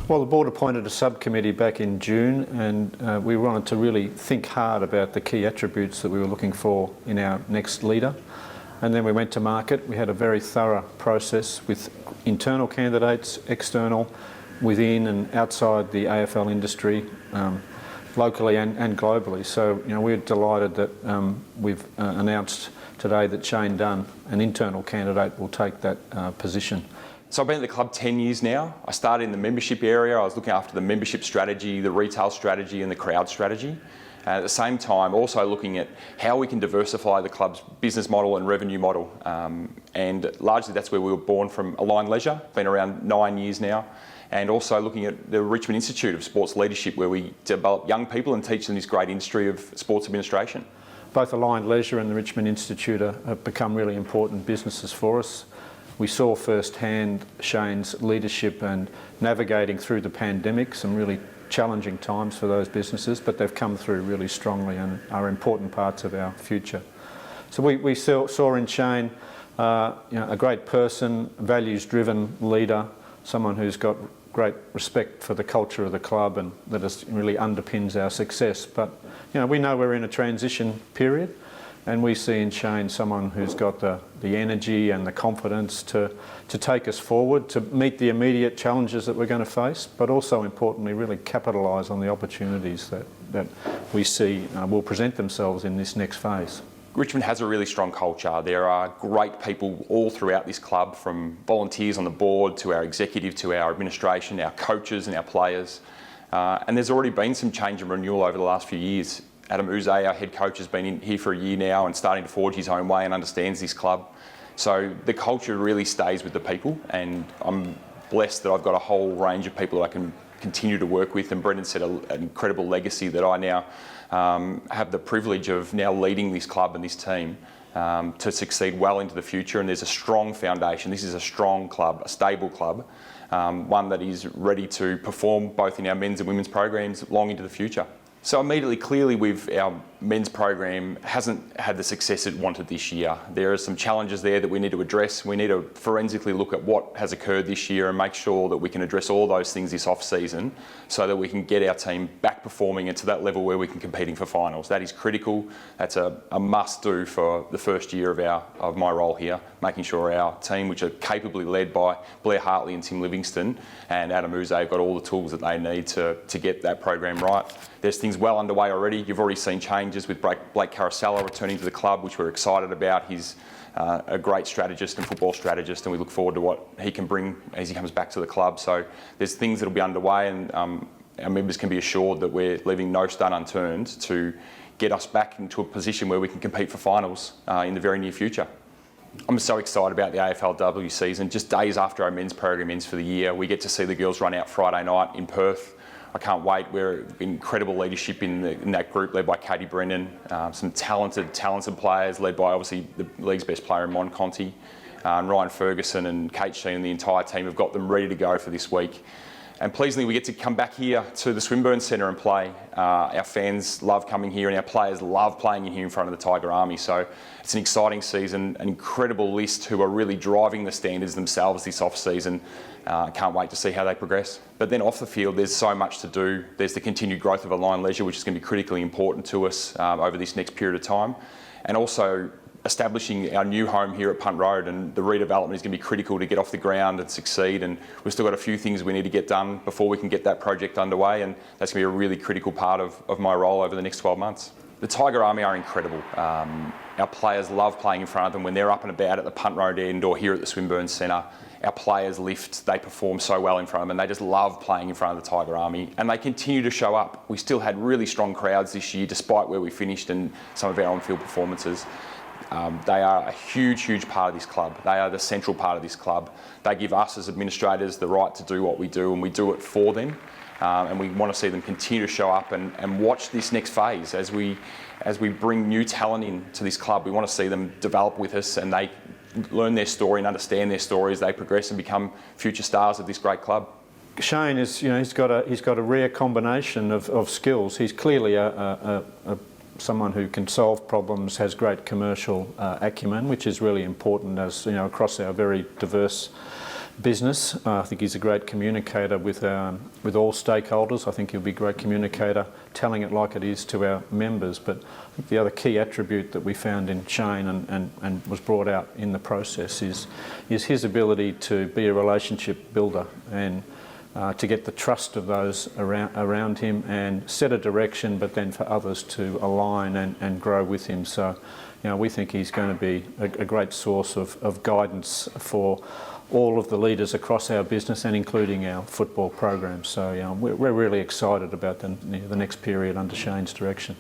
Well, the board appointed a subcommittee back in June, and we wanted to really think hard about the key attributes that we were looking for in our next leader. And then we went to market. We had a very thorough process with internal candidates, external, within and outside the AFL industry, locally and globally. So, we're delighted that we've announced today that Shane Dunne, an internal candidate, will take that position. So I've been at the club 10 years now. I started in the membership area. I was looking after the membership strategy, the retail strategy and the crowd strategy. At the same time, also looking at how we can diversify the club's business model and revenue model. And largely that's where we were born from, Aligned Leisure, been around 9 years now. And also looking at the Richmond Institute of Sports Leadership, where we develop young people and teach them this great industry of sports administration. Both Aligned Leisure and the Richmond Institute have become really important businesses for us. We saw firsthand Shane's leadership and navigating through the pandemic, some really challenging times for those businesses, but they've come through really strongly and are important parts of our future. So we saw in Shane a great person, values-driven leader, someone who's got great respect for the culture of the club and that really underpins our success. But we know we're in a transition period, and we see in Shane someone who's got the energy and the confidence to take us forward, to meet the immediate challenges that we're going to face, but also importantly really capitalise on the opportunities that we see will present themselves in this next phase. Richmond has a really strong culture. There are great people all throughout this club, from volunteers on the board to our executive to our administration, our coaches and our players. And there's already been some change and renewal over the last few years. Adam Uze, our head coach, has been in here for a year now and starting to forge his own way and understands this club. So the culture really stays with the people, and I'm blessed that I've got a whole range of people that I can continue to work with, and Brendan set an incredible legacy that I now have the privilege of now leading this club and this team to succeed well into the future. And there's a strong foundation. This is a strong club, a stable club, one that is ready to perform both in our men's and women's programs long into the future. So immediately, clearly, our men's program hasn't had the success it wanted this year. There are some challenges there that we need to address. We need to forensically look at what has occurred this year and make sure that we can address all those things this off-season so that we can get our team back performing and to that level where we can competing for finals. That is critical. That's a must-do for the first year of my role here, making sure our team, which are capably led by Blair Hartley and Tim Livingston and Adam Uze, have got all the tools that they need to get that program right. There's things well underway already. You've already seen changes with Blake Carosella returning to the club, which we're excited about. He's a great strategist and football strategist, and we look forward to what he can bring as he comes back to the club. So there's things that will be underway, and our members can be assured that we're leaving no stone unturned to get us back into a position where we can compete for finals in the very near future. I'm so excited about the AFLW season. Just days after our men's program ends for the year, we get to see the girls run out Friday night in Perth. I can't wait. We're incredible leadership in that group, led by Katie Brennan. Some talented players, led by obviously the league's best player in Mon Conti. Ryan Ferguson and Kate Sheen and the entire team have got them ready to go for this week. And pleasingly, we get to come back here to the Swinburne Centre and play. Our fans love coming here, and our players love playing in here in front of the Tiger Army. So it's an exciting season, an incredible list who are really driving the standards themselves this off-season. Can't wait to see how they progress. But then off the field, there's so much to do. There's the continued growth of Aligned Leisure, which is going to be critically important to us over this next period of time. And also establishing our new home here at Punt Road, and the redevelopment is going to be critical to get off the ground and succeed. And we've still got a few things we need to get done before we can get that project underway, and that's going to be a really critical part of my role over the next 12 months. The Tiger Army are incredible. Our players love playing in front of them. When they're up and about at the Punt Road end or here at the Swinburne Centre, our players lift, they perform so well in front of them, and they just love playing in front of the Tiger Army, and they continue to show up. We still had really strong crowds this year, despite where we finished and some of our on-field performances. They are a huge part of this club. They are the central part of this club. They give us as administrators the right to do what we do, and we do it for them. And we want to see them continue to show up and watch this next phase as we bring new talent into this club. We want to see them develop with us, and they learn their story and understand their story as they progress and become future stars of this great club. Shane is, he's got a rare combination of skills. He's clearly someone who can solve problems, has great commercial acumen, which is really important as across our very diverse business. I think he's a great communicator with all stakeholders. I think he'll be a great communicator, telling it like it is to our members. But I think the other key attribute that we found in Shane and was brought out in the process is his ability to be a relationship builder and to get the trust of those around him and set a direction, but then for others to align and grow with him. So, we think he's going to be a great source of guidance for all of the leaders across our business and including our football program. So we're really excited about the next period under Shane's direction.